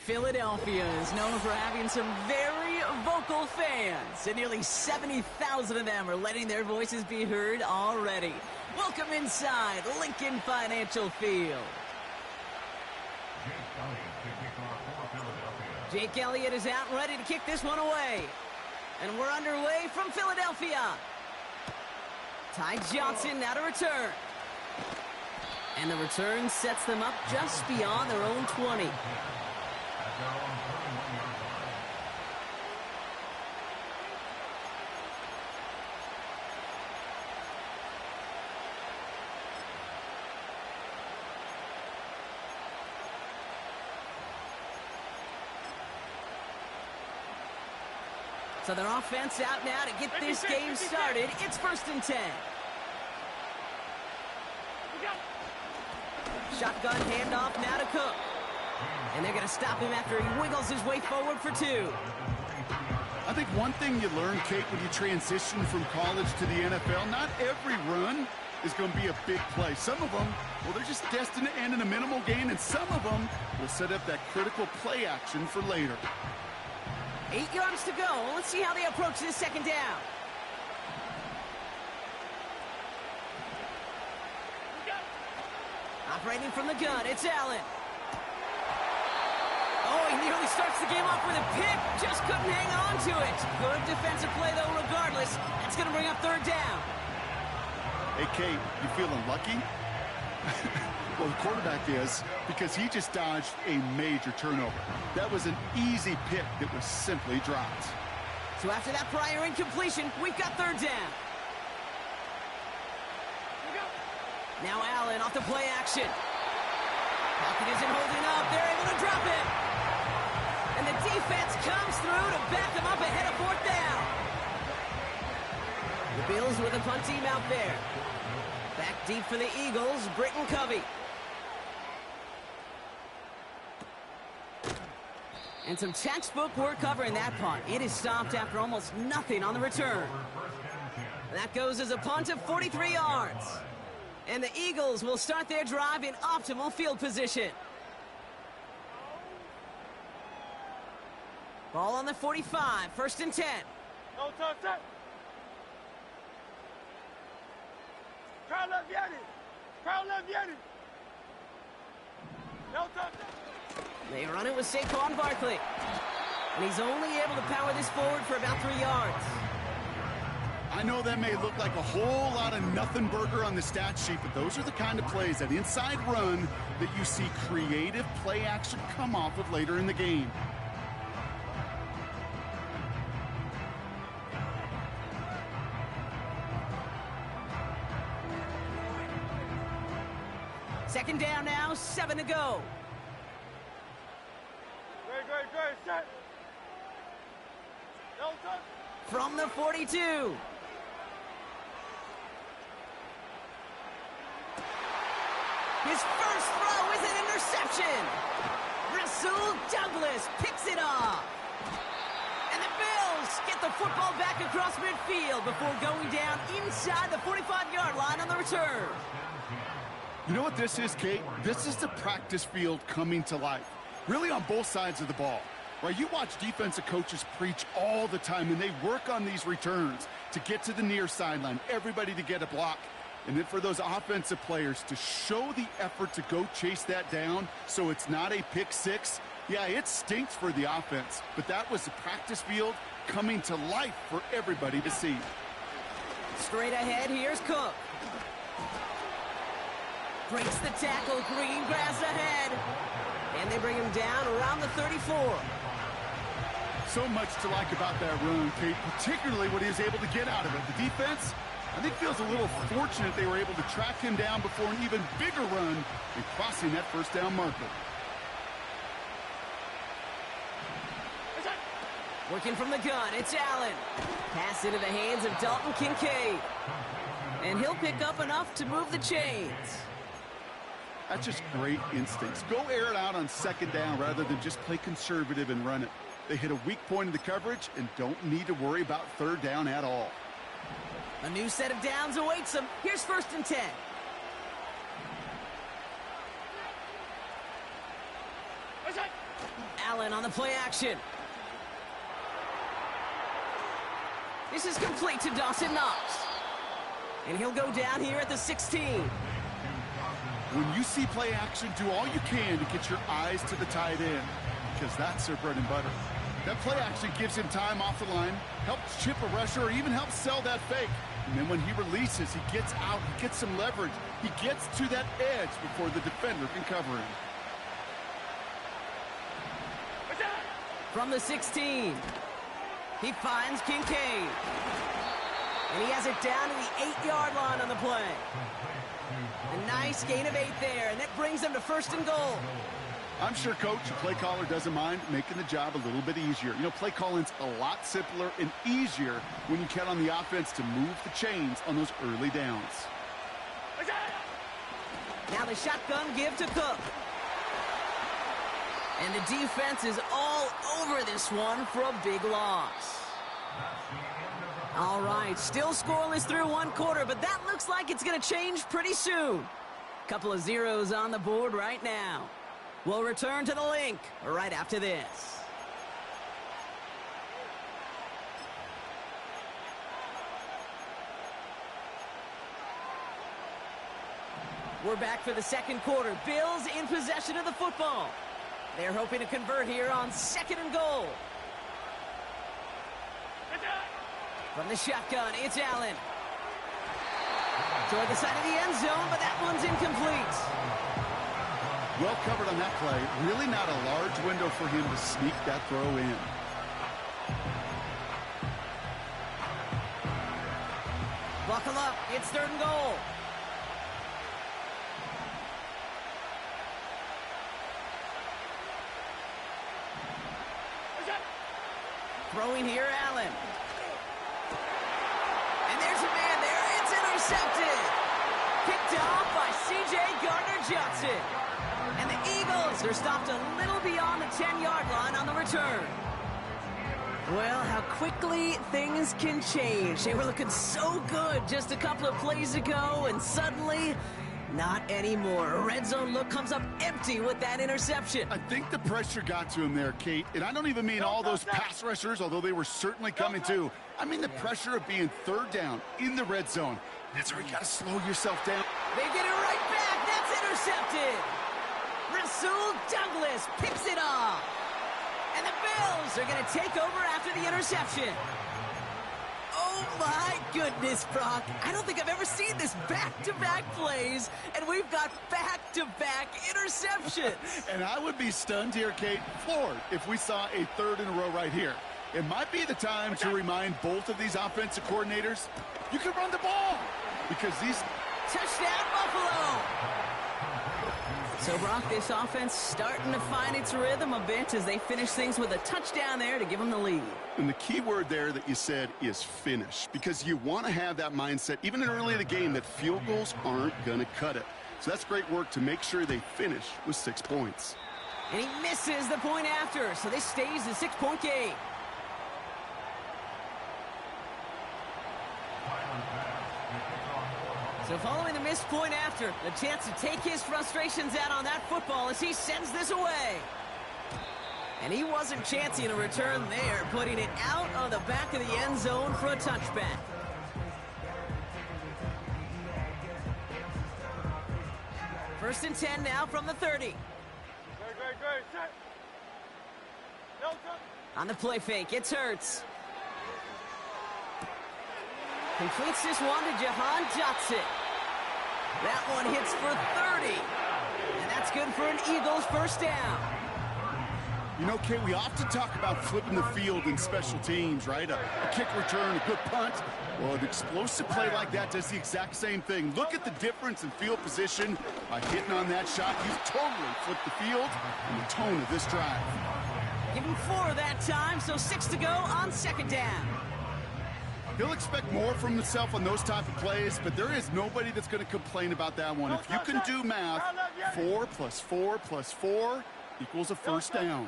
Philadelphia is known for having some very vocal fans, and nearly 70,000 of them are letting their voices be heard already. Welcome inside Lincoln Financial Field. Jake Elliott is out and ready to kick this one away. And we're underway from Philadelphia. Ty Johnson now to return. And the return sets them up just beyond their own 20. So their offense out now to get this game started. It's 1st and 10. Shotgun handoff now to Cook. And they're going to stop him after he wiggles his way forward for 2. I think one thing you learn, Kate, when you transition from college to the NFL, not every run is going to be a big play. Some of them, well, they're just destined to end in a minimal gain, and some of them will set up that critical play action for later. 8 yards to go. Let's see how they approach this 2nd down. Operating from the gun, it's Allen. Oh, he nearly starts the game off with a pick. Just couldn't hang on to it. Good defensive play, though, regardless. That's going to bring up 3rd down. Hey, Kate, you feeling lucky? Well, the quarterback is, because he just dodged a major turnover. That was an easy pick that was simply dropped. So after that prior incompletion, we've got 3rd down. Now Allen off the play action. Pocket isn't holding up. They're able to drop it. And the defense comes through to back them up ahead of 4th down. The Bills with a punt team out there. Back deep for the Eagles, Britton Covey. And some textbook work covering that punt. It is stopped after almost nothing on the return. That goes as a punt of 43 yards. And the Eagles will start their drive in optimal field position. Ball on the 45, 1st and 10. No touchdown. Crowd left Yeti. Crowd left Yeti. No touchdown. They run it with Saquon Barkley. And he's only able to power this forward for about 3 yards. I know that may look like a whole lot of nothing burger on the stat sheet, but those are the kind of plays, that inside run, that you see creative play action come off of later in the game. Second down now, 7 to go. Great, set. No touch. From the 42. His first throw is an interception. Rasul Douglas picks it off. And the Bills get the football back across midfield before going down inside the 45-yard line on the return. You know what this is, Kate? This is the practice field coming to life. Really on both sides of the ball. Right, you watch defensive coaches preach all the time, and they work on these returns to get to the near sideline, everybody to get a block. And then for those offensive players to show the effort to go chase that down so it's not a pick six, yeah, it stinks for the offense. But that was the practice field coming to life for everybody to see. Straight ahead, here's Cook. Breaks the tackle, Green grass ahead. And they bring him down around the 34. So much to like about that run, Kate, particularly what he was able to get out of it. The defense, I think, feels a little fortunate they were able to track him down before an even bigger run and crossing that 1st down marker. Working from the gun, it's Allen. Pass into the hands of Dalton Kincaid. And he'll pick up enough to move the chains. That's just great instincts. Go air it out on 2nd down rather than just play conservative and run it. They hit a weak point in the coverage and don't need to worry about 3rd down at all. A new set of downs awaits them. Here's 1st and 10. Allen on the play action. This is complete to Dawson Knox. And he'll go down here at the 16. When you see play action, do all you can to get your eyes to the tight end, because that's their bread and butter. That play action gives him time off the line, helps chip a rusher, or even helps sell that fake. And then when he releases, he gets out, he gets some leverage. He gets to that edge before the defender can cover him. From the 16, he finds Kincaid. And he has it down to the 8-yard line on the play. A nice gain of 8 there, and that brings them to 1st and goal. I'm sure Coach, the play caller, doesn't mind making the job a little bit easier. You know, play calling's a lot simpler and easier when you count on the offense to move the chains on those early downs. Now the shotgun give to Cook. And the defense is all over this one for a big loss. All right, still scoreless through 1 quarter, but that looks like it's going to change pretty soon. Couple of zeros on the board right now. We'll return to the link right after this. We're back for the 2nd quarter. Bills in possession of the football. They're hoping to convert here on 2nd and goal. From the shotgun, it's Allen. Toward the side of the end zone, but that one's incomplete. Well covered on that play. Really not a large window for him to sneak that throw in. Buckle up. It's 3rd and goal. Throwing here, Allen. And there's a man there. It's intercepted. Picked off by C.J. Gardner-Johnson. And the Eagles are stopped a little beyond the 10-yard line on the return. Well, how quickly things can change. They were looking so good just a couple of plays ago, and suddenly, not anymore. A red zone look comes up empty with that interception. I think the pressure got to him there, Kate. And I don't even mean all those pass rushers, although they were certainly coming too. I mean the pressure of being 3rd down in the red zone. That's where you got to slow yourself down. They get it right back. That's intercepted. Rasul Douglas picks it off. And the Bills are going to take over after the interception. Oh, my goodness, Brock. I don't think I've ever seen this back-to-back plays, and we've got back-to-back interceptions. And I would be stunned here, Kate, floored, if we saw a 3rd in a row right here. It might be the time to remind both of these offensive coordinators, you can run the ball, because these... Touchdown, Buffalo! So, Brock, this offense starting to find its rhythm a bit as they finish things with a touchdown there to give them the lead. And the key word there that you said is finish, because you want to have that mindset, even early in the game, that field goals aren't going to cut it. So that's great work to make sure they finish with 6 points. And he misses the point after, so this stays a 6-point game. So following the missed point after, the chance to take his frustrations out on that football as he sends this away. And he wasn't chancing a return there, putting it out on the back of the end zone for a touchback. First and 10 now from the 30. Great. Set. No, On the play fake, it's Hurts. Completes this one to Jahan Dotson. That one hits for 30. And that's good for an Eagles first down. You know, Kate, we often talk about flipping the field in special teams, right? A kick return, a good punt. Well, an explosive play like that does the exact same thing. Look at the difference in field position by hitting on that shot. He's totally flipped the field and the tone of this drive. Give him 4 that time, so 6 to go on second down. He'll expect more from himself on those type of plays, but there is nobody that's going to complain about that one. If you can do math, 4 plus 4 plus 4 equals a first down.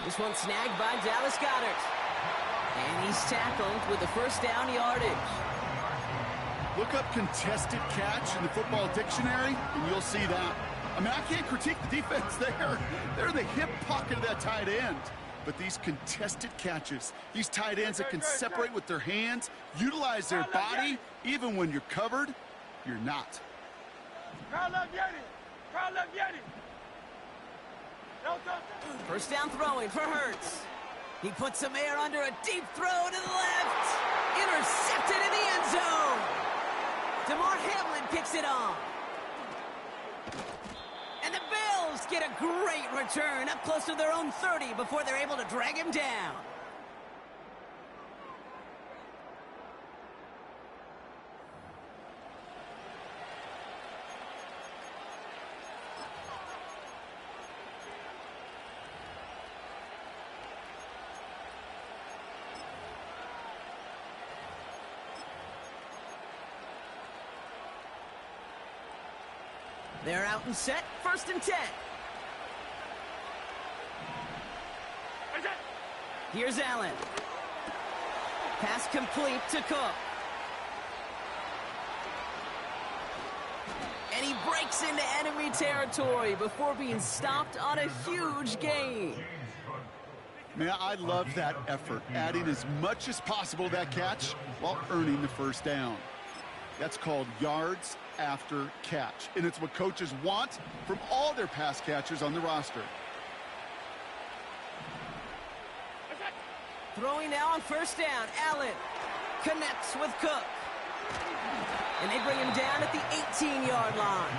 This one snagged by Dallas Goedert. And he's tackled with the first down yardage. Look up contested catch in the football dictionary, and you'll see that. I mean, I can't critique the defense there. They're the hip pocket of that tight end. But these contested catches, these tight ends that can separate with their hands, utilize their body, even when you're covered, you're not. First down throwing for Hurts. He puts some air under a deep throw to the left. Intercepted in the end zone. DeMar Hamlin picks it off. And the Bills get a great return up close to their own 30 before they're able to drag him down. They're out and set, 1st and 10. Here's Allen. Pass complete to Cook. And he breaks into enemy territory before being stopped on a huge gain. Man, I love that effort, adding as much as possible to that catch while earning the first down. That's called yards after catch, and it's what coaches want from all their pass catchers on the roster. Throwing now on 1st down, Allen connects with Cook. And they bring him down at the 18-yard line.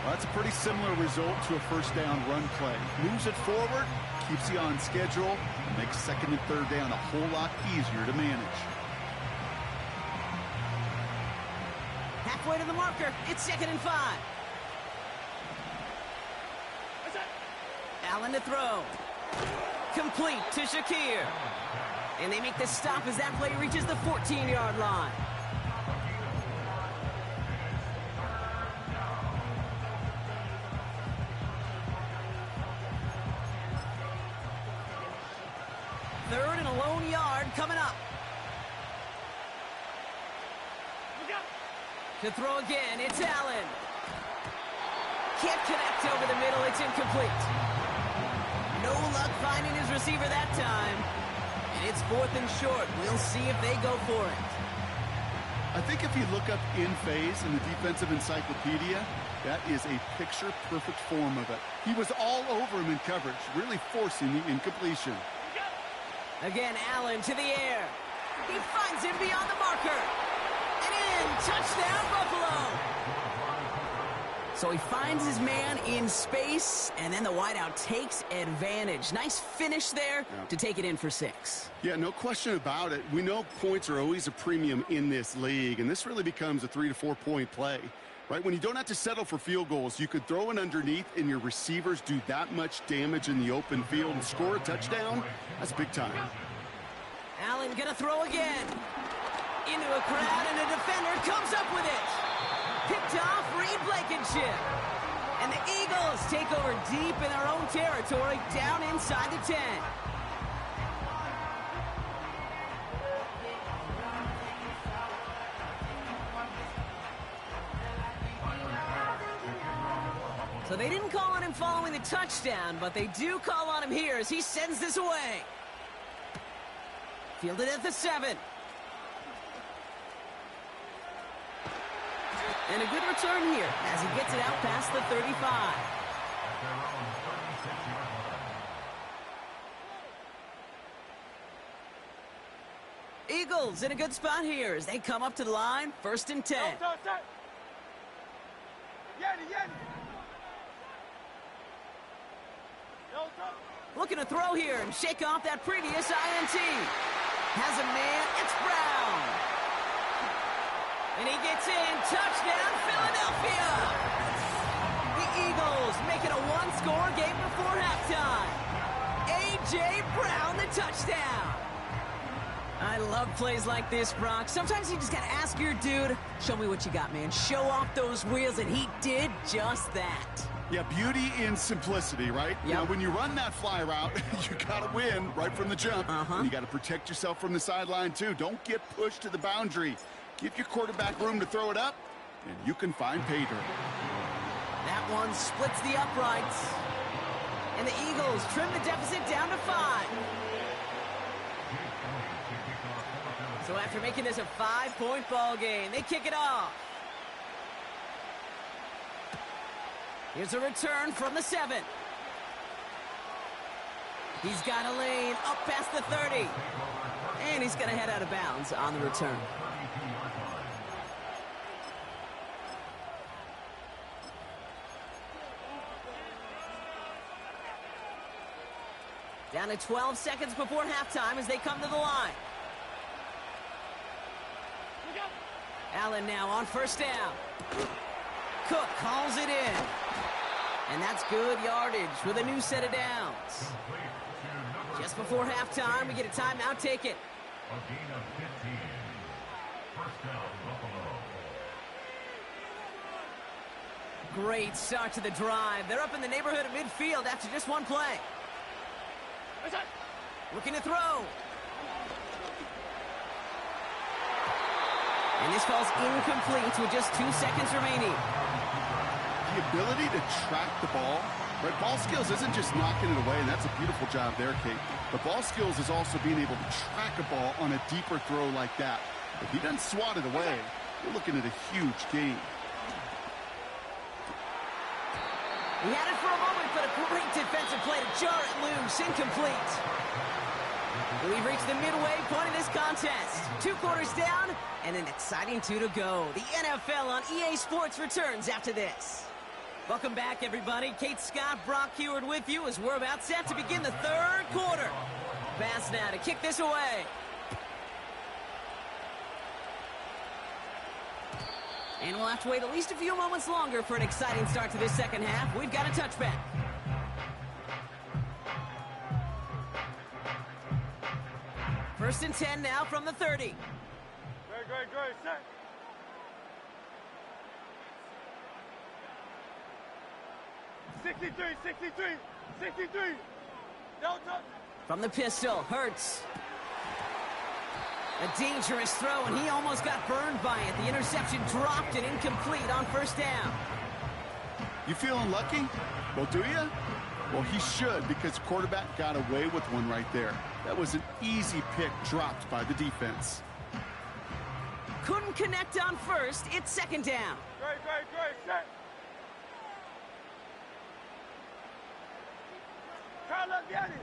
Well, that's a pretty similar result to a 1st down run play. Moves it forward, keeps you on schedule, and makes 2nd and 3rd down a whole lot easier to manage. Halfway to the marker, it's 2nd and 5. Allen to throw. Complete to Shakir. And they make the stop as that play reaches the 14-yard line. Third and a lone yard coming up. To throw again, it's Allen. Can't connect over the middle, it's incomplete. No luck finding his receiver that time. And it's 4th and short. We'll see if they go for it. I think if you look up in phase in the defensive encyclopedia, that is a picture-perfect form of it. He was all over him in coverage, really forcing the incompletion. Again, Allen to the air. He finds him beyond the marker. And in, touchdown Buffalo. So he finds his man in space, and then the wideout takes advantage. Nice finish there to take it in for 6. Yeah, no question about it. We know points are always a premium in this league, and this really becomes a 3 to 4 point play. Right, when you don't have to settle for field goals, you could throw it underneath and your receivers do that much damage in the open field and score a touchdown. That's big time. Allen gonna throw again. Into a crowd, and a defender comes up with it. Picked off Reed Blankenship. And the Eagles take over deep in their own territory, down inside the 10. So they didn't call on him following the touchdown, but they do call on him here as he sends this away. Fielded at the 7. And a good return here as he gets it out past the 35. Eagles in a good spot here as they come up to the line, 1st and 10. Looking to throw here and shake off that previous INT. Has a man, it's Brown. And he gets in, touchdown, Philadelphia! The Eagles make it a one-score game before halftime. A.J. Brown, the touchdown. I love plays like this, Brock. Sometimes you just got to ask your dude, show me what you got, man. Show off those wheels, and he did just that. Yeah, beauty in simplicity, right? Yep. Now, when you run that fly route, you got to win right from the jump. And you got to protect yourself from the sideline, too. Don't get pushed to the boundary. Give your quarterback room to throw it up, and you can find pay dirt. That one splits the uprights. And the Eagles trim the deficit down to 5. So after making this a 5-point ball game, they kick it off. Here's a return from the 7. He's got a lane up past the 30. And he's going to head out of bounds on the return. Down to 12 seconds before halftime as they come to the line. Allen now on first down. Cook calls it in. And that's good yardage with a new set of downs. Just before halftime, we get a timeout taken. A gain of 15. First down, Buffalo. Great start to the drive. They're up in the neighborhood of midfield after just one play. Looking to throw. And this falls incomplete with just 2 seconds remaining. The ability to track the ball, right? Ball skills isn't just knocking it away, and that's a beautiful job there, Kate. But ball skills is also being able to track a ball on a deeper throw like that. If he doesn't swat it away, you're looking at a huge gain. He had it for a moment, but a great defensive play to jar it loose. Incomplete. We've reached the midway point of this contest. 2 quarters down, and an exciting 2 to go. The NFL on EA Sports returns after this. Welcome back, everybody. Kate Scott, Brock Heward with you as we're about set to begin the 3rd quarter. Pass now to kick this away. And we'll have to wait at least a few moments longer for an exciting start to this second half. We've got a touchback. First and 10 now from the 30. Great, set. Sixty-three. Don't touch. From the pistol, Hurts. A dangerous throw, and he almost got burned by it. The interception dropped and incomplete on first down. You feeling lucky? Well, do you? Well, he should, because the quarterback got away with one right there. That was an easy pick dropped by the defense. Couldn't connect on first. It's second down. Great, set. Crowd left, Yeti.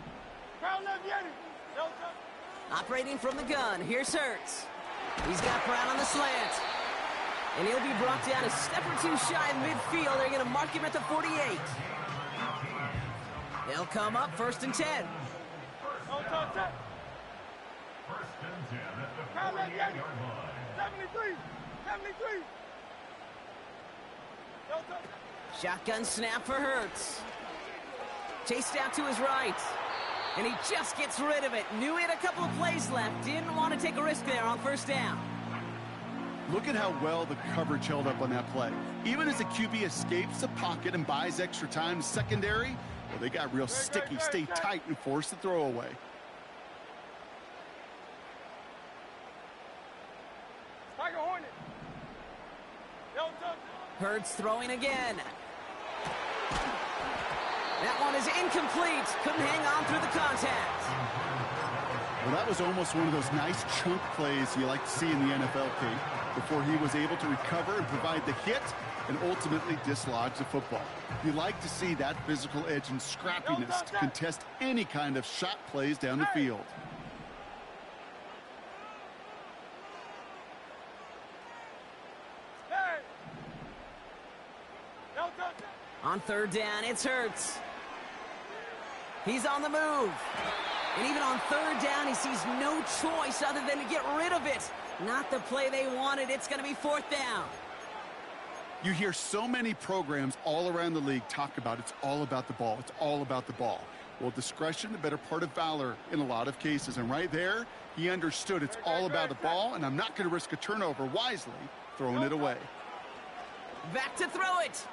No touch. Operating from the gun, here's Hurts. He's got Brown on the slant. And he'll be brought down a step or 2 shy of midfield. They're going to mark him at the 48. They'll come up first and 10. No touch. First and 10 at the Crowd left, 48-yard Yeti. line. 73. No touch. Shotgun snap for Hurts. Chased out to his right. And he just gets rid of it. Knew he had a couple of plays left. Didn't want to take a risk there on first down. Look at how well the coverage held up on that play. Even as the QB escapes the pocket and buys extra time secondary, well, they got real sticky, stay tight, and force the throw away. Tiger Hornet. No touch. Hurts throwing again. That one is incomplete. Couldn't hang on through the contact. Well, that was almost one of those nice chunk plays you like to see in the NFL, Kate, before he was able to recover and provide the hit and ultimately dislodge the football. You like to see that physical edge and scrappiness to contest any kind of shot plays down the field. Hey. No touch. On third down, it's Hurts. He's on the move. And even on third down, he sees no choice other than to get rid of it. Not the play they wanted. It's going to be fourth down. You hear so many programs all around the league talk about it's all about the ball. It's all about the ball. Well, discretion, the better part of valor in a lot of cases. And right there, he understood it's all about the ball, and I'm not going to risk a turnover wisely, throwing it away. Back to throw it.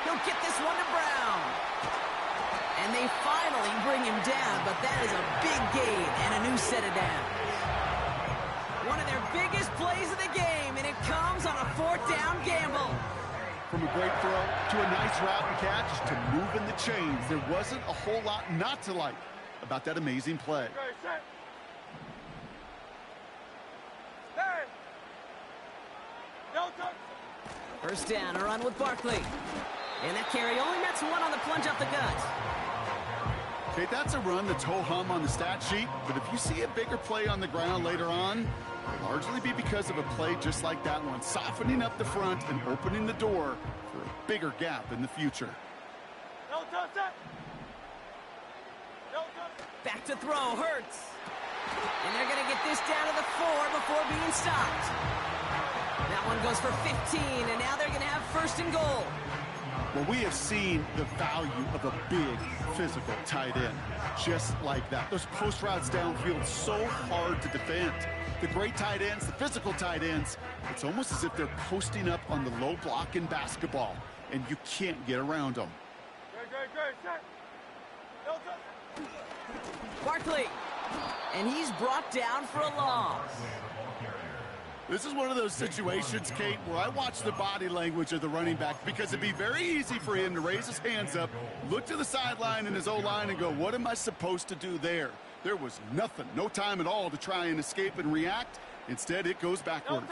He'll get this one to Brown. And they finally bring him down, but that is a big gain and a new set of downs. One of their biggest plays of the game, and it comes on a fourth down gamble. From a great throw to a nice route and catch to moving the chains. There wasn't a whole lot not to like about that amazing play. First down, a run with Barkley. And that carry only nets one on the plunge up the gut. Okay, that's a run that's ho-hum on the stat sheet, but if you see a bigger play on the ground later on, it'll largely be because of a play just like that one, softening up the front and opening the door for a bigger gap in the future. Back to throw, Hurts. And they're going to get this down to the 4 before being stopped. That one goes for 15, and now they're going to have first and goal. Well, we have seen the value of a big, physical tight end. Just like that. Those post routes downfield so hard to defend. The great tight ends, the physical tight ends, it's almost as if they're posting up on the low block in basketball, and you can't get around them. Barkley. And he's brought down for a loss. This is one of those situations, Kate, where I watch the body language of the running back because it'd be very easy for him to raise his hands up, look to the sideline in his O-line and go, what am I supposed to do there? There was nothing, no time at all to try and escape and react. Instead, it goes backwards.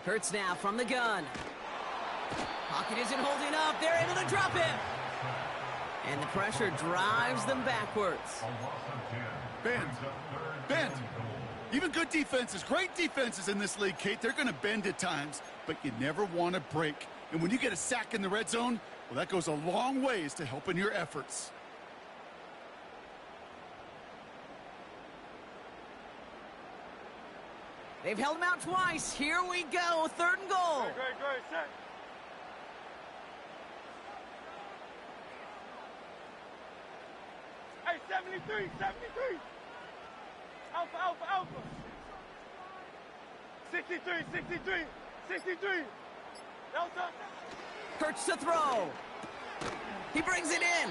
Hurts now from the gun. Pocket isn't holding up. They're able to drop him. And the pressure drives them backwards. Bend. Even good defenses, great defenses in this league, Kate, they're going to bend at times, but you never want to break. And when you get a sack in the red zone, well, that goes a long ways to helping your efforts. They've held him out twice. Here we go. Third and goal. Great, set. Hey, 73. Alpha. 63. Delta. Hurts to throw. He brings it in.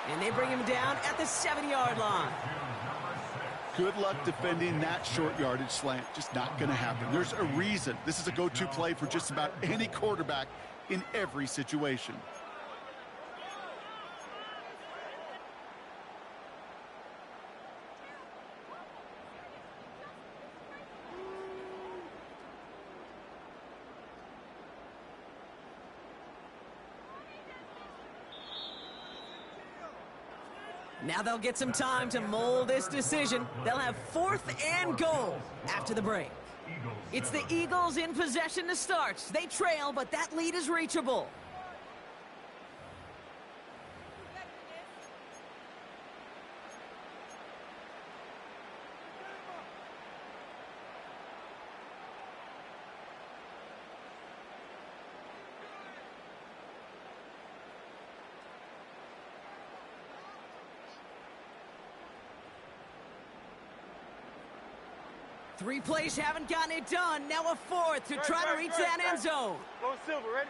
And they bring him down at the 7-yard line. Good luck defending that short yardage slant. Just not going to happen. There's a reason. This is a go-to play for just about any quarterback in every situation. Now they'll get some time to mold this decision. They'll have 4th and goal after the break. It's the Eagles in possession to start. They trail, but that lead is reachable. Three plays haven't gotten it done. Now a 4th to try to reach that end zone. Go Silver, ready?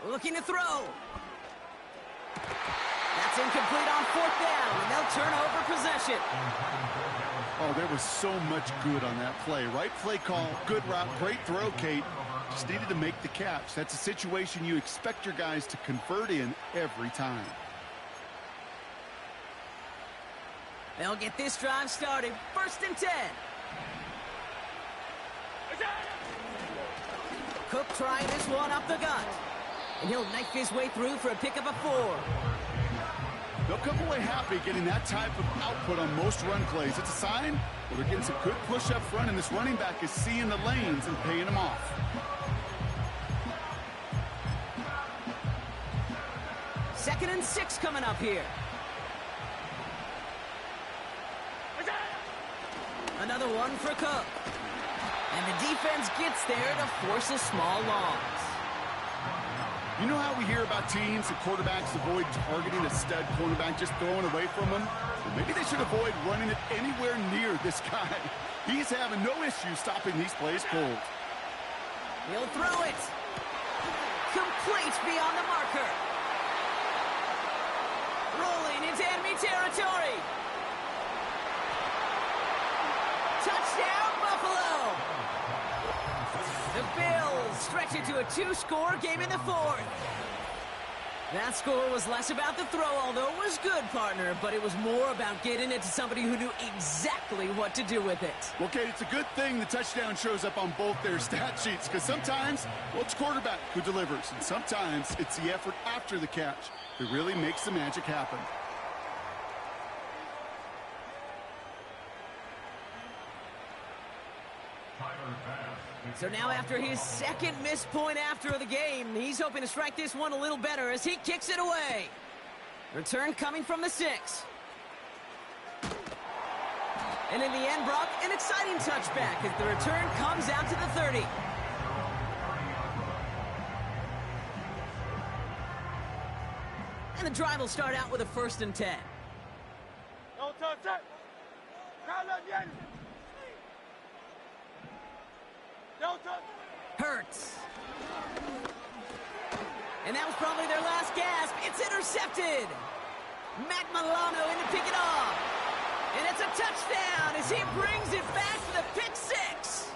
Looking to throw. That's incomplete on 4th down, and they'll turn over possession. Oh, there was so much good on that play. Right play call, good route, great throw, Kate. Just needed to make the catch. That's a situation you expect your guys to convert in every time. They'll get this drive started. 1st and 10. Cook trying this one up the gut. And he'll knife his way through for a pickup of 4. They'll come away happy getting that type of output on most run plays. It's a sign well, they're getting some good push up front, and this running back is seeing the lanes and paying them off. Second and 6 coming up here. Another one for Cook. And the defense gets there to force a small loss. You know how we hear about teams and quarterbacks avoid targeting a stud cornerback, just throwing away from him? Well, maybe they should avoid running it anywhere near this guy. He's having no issue stopping these plays cold. He'll throw it. Complete beyond the marker. territory. Touchdown, Buffalo. The Bills stretch it to a 2-score game in the fourth. That score was less about the throw, although it was good, partner, but it was more about getting it to somebody who knew exactly what to do with it. Well, Kate, it's a good thing the touchdown shows up on both their stat sheets, because sometimes, well, it's quarterback who delivers, and sometimes it's the effort after the catch that really makes the magic happen. So now after his second missed point after the game, he's hoping to strike this one a little better as he kicks it away. Return coming from the 6. And in the end, Brock, an exciting touchback as the return comes out to the 30. And the drive will start out with a 1st and 10. No touch. Carlos viene. No touch. Hurts. And that was probably their last gasp. It's intercepted. Matt Milano in to pick it off. And it's a touchdown as he brings it back for the pick 6.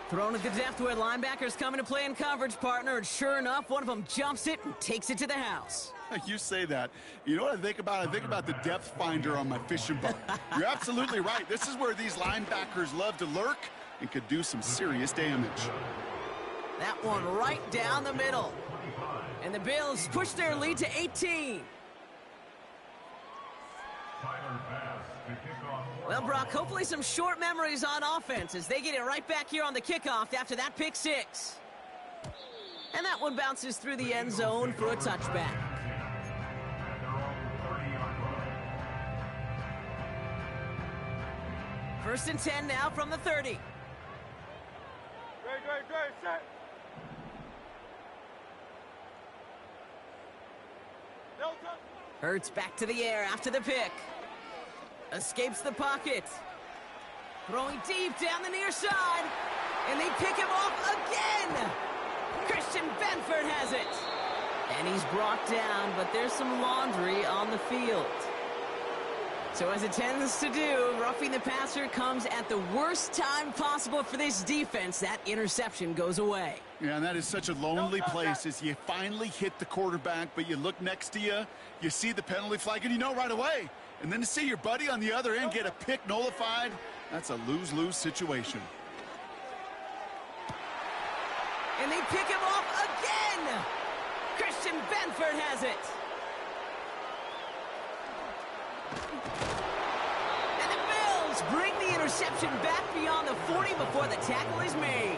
Thrown at the depth where linebackers come into play in coverage, partner. And sure enough, one of them jumps it and takes it to the house. You say that. You know what I think about? I think about the depth finder on my fishing boat. You're absolutely right. This is where these linebackers love to lurk and could do some serious damage. That one right down the middle. And the Bills push their lead to 18. Well, Brock, hopefully some short memories on offense as they get it right back here on the kickoff after that pick 6. And that one bounces through the end zone for a touchback. First and 10 now from the 30. Great, set. No touch. Hurts back to the air after the pick. Escapes the pocket. Throwing deep down the near side. And they pick him off again. Christian Benford has it. And he's brought down, but there's some laundry on the field. So as it tends to do, roughing the passer comes at the worst time possible for this defense. That interception goes away. Yeah, and that is such a lonely place as you finally hit the quarterback, but you look next to you, you see the penalty flag, and you know right away. And then to see your buddy on the other end get a pick nullified, that's a lose-lose situation. And they pick him off again. Christian Benford has it. And the Bills bring the interception back beyond the 40 before the tackle is made.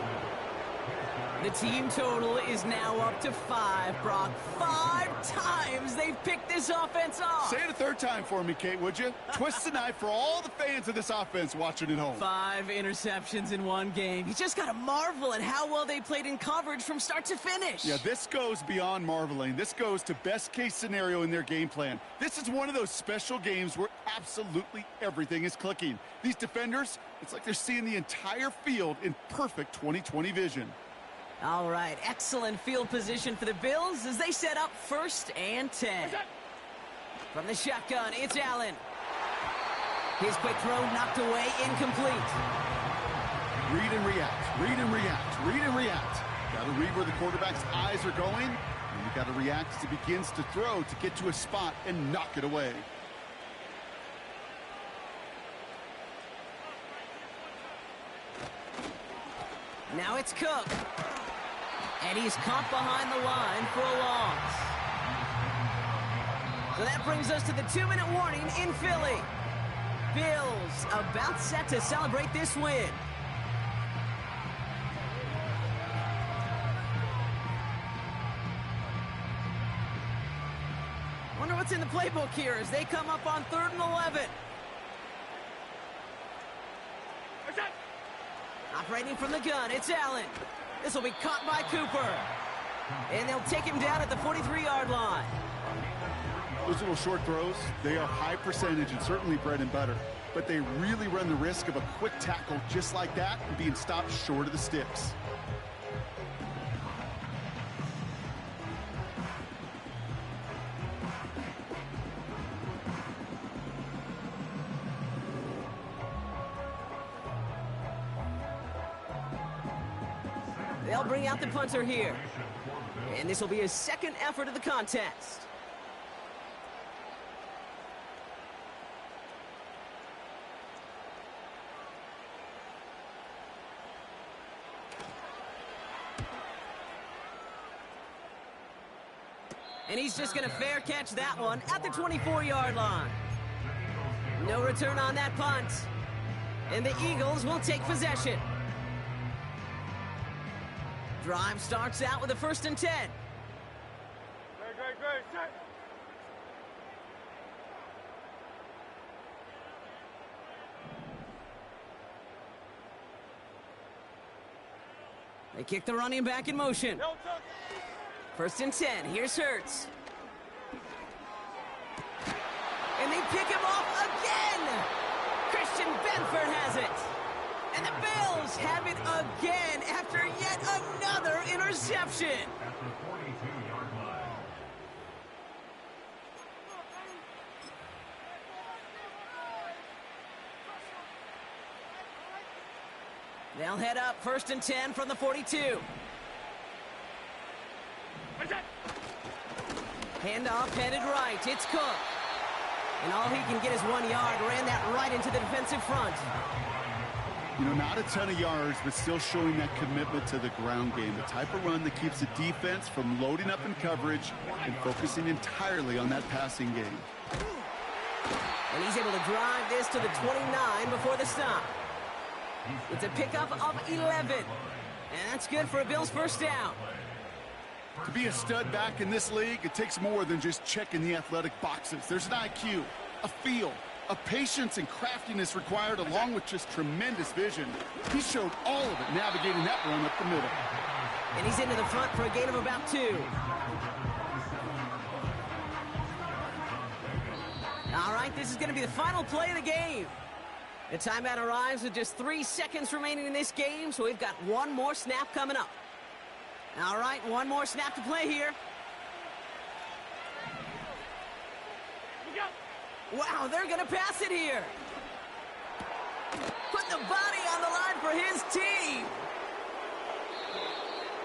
The team total is now up to 5, Brock. 5 times they've picked this offense off. Say it a third time for me, Kate, would you? Twist the knife for all the fans of this offense watching at home. 5 interceptions in one game. You just got to marvel at how well they played in coverage from start to finish. Yeah, this goes beyond marveling. This goes to best case scenario in their game plan. This is one of those special games where absolutely everything is clicking. These defenders, it's like they're seeing the entire field in perfect 20/20 vision. All right, excellent field position for the Bills as they set up 1st and 10. From the shotgun, it's Allen. His quick throw knocked away, incomplete. Read and react, read and react, read and react. Got to read where the quarterback's eyes are going, and you got to react as he begins to throw to get to a spot and knock it away. Now it's Cook. And he's caught behind the line for a loss. So that brings us to the 2-minute warning in Philly. Bills about set to celebrate this win. Wonder what's in the playbook here as they come up on 3rd and 11. Operating from the gun, it's Allen. This will be caught by Cooper. And they'll take him down at the 43-yard line. Those little short throws, they are high percentage and certainly bread and butter. But they really run the risk of a quick tackle just like that and being stopped short of the sticks. They'll bring out the punter here. And this will be his second effort of the contest. And he's just going to fair catch that one at the 24-yard line. No return on that punt. And the Eagles will take possession. Drive starts out with a 1st and 10. Great. Set. They kick the running back in motion. No touch. 1st and 10. Here's Hurts. And they pick him off again. Christian Benford has it. And the Bills have it again after yet another interception. At the 42-yard line. They'll head up 1st and 10 from the 42. Handoff headed right. It's Cook. And all he can get is 1 yard. Ran that right into the defensive front. You know, not a ton of yards, but still showing that commitment to the ground game. The type of run that keeps the defense from loading up in coverage and focusing entirely on that passing game. And he's able to drive this to the 29 before the stop. It's a pickup of 11. And that's good for a Bills first down. To be a stud back in this league, it takes more than just checking the athletic boxes. There's an IQ, a feel, a patience and craftiness required, along with just tremendous vision. He showed all of it navigating that run up the middle. And he's into the front for a gain of about 2. All right, this is going to be the final play of the game. The timeout arrives with just 3 seconds remaining in this game, so we've got one more snap coming up. All right, one more snap to play here. Wow, they're going to pass it here. Put the body on the line for his team.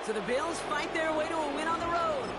So the Bills fight their way to a win on the road.